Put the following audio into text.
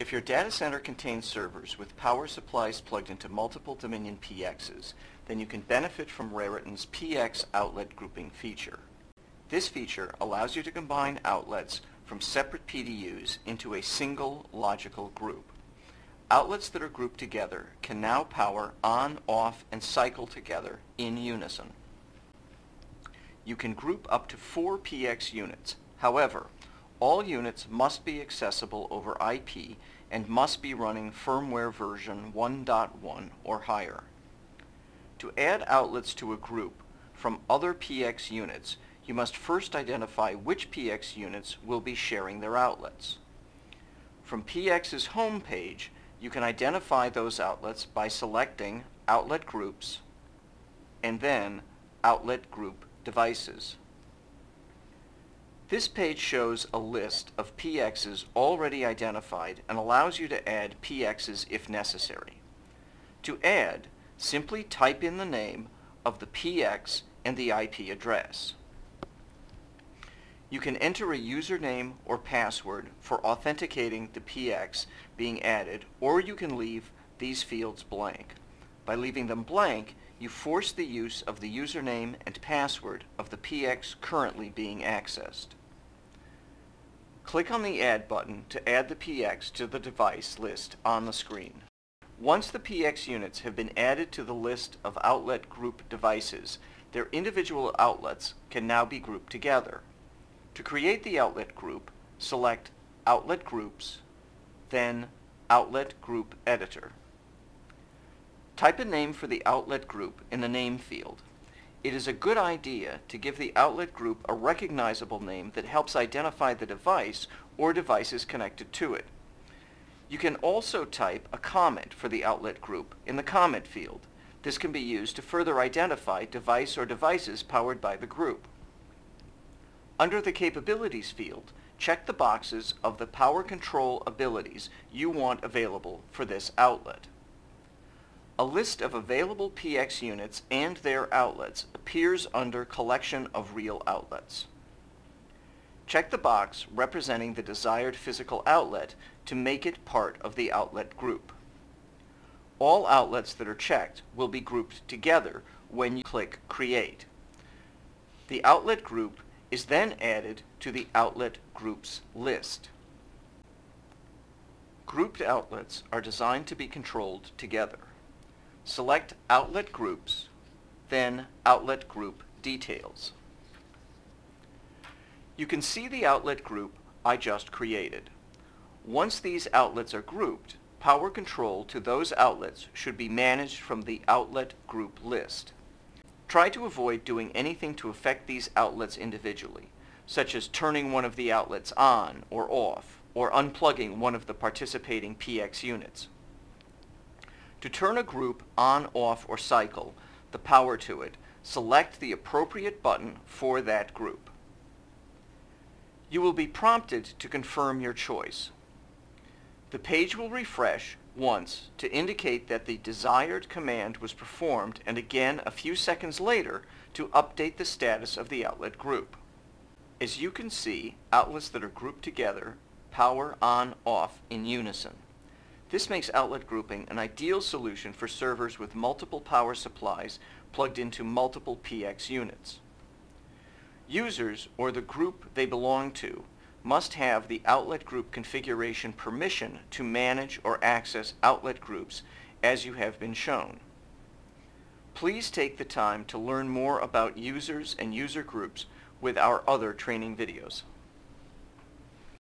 If your data center contains servers with power supplies plugged into multiple Dominion PXs, then you can benefit from Raritan's PX outlet grouping feature. This feature allows you to combine outlets from separate PDUs into a single logical group. Outlets that are grouped together can now power on, off, and cycle together in unison. You can group up to 4 PX units. However, all units must be accessible over IP and must be running firmware version 1.1 or higher. To add outlets to a group from other PX units, you must first identify which PX units will be sharing their outlets. From PX's home page, you can identify those outlets by selecting Outlet Groups and then Outlet Group Devices. This page shows a list of PXs already identified and allows you to add PXs if necessary. To add, simply type in the name of the PX and the IP address. You can enter a username or password for authenticating the PX being added, or you can leave these fields blank. By leaving them blank, you force the use of the username and password of the PX currently being accessed. Click on the Add button to add the PX to the device list on the screen. Once the PX units have been added to the list of outlet group devices, their individual outlets can now be grouped together. To create the outlet group, select Outlet Groups, then Outlet Group Editor. Type a name for the outlet group in the name field. It is a good idea to give the outlet group a recognizable name that helps identify the device or devices connected to it. You can also type a comment for the outlet group in the comment field. This can be used to further identify device or devices powered by the group. Under the Capabilities field, check the boxes of the power control abilities you want available for this outlet. A list of available PX units and their outlets appears under Collection of Real Outlets. Check the box representing the desired physical outlet to make it part of the outlet group. All outlets that are checked will be grouped together when you click Create. The outlet group is then added to the outlet groups list. Grouped outlets are designed to be controlled together. Select Outlet Groups, then Outlet Group Details. You can see the outlet group I just created. Once these outlets are grouped, power control to those outlets should be managed from the outlet group list. Try to avoid doing anything to affect these outlets individually, such as turning one of the outlets on or off, or unplugging one of the participating PX units. To turn a group on, off, or cycle the power to it, select the appropriate button for that group. You will be prompted to confirm your choice. The page will refresh once to indicate that the desired command was performed, and again a few seconds later to update the status of the outlet group. As you can see, outlets that are grouped together power on, off in unison. This makes outlet grouping an ideal solution for servers with multiple power supplies plugged into multiple PX units. Users, or the group they belong to, must have the outlet group configuration permission to manage or access outlet groups as you have been shown. Please take the time to learn more about users and user groups with our other training videos.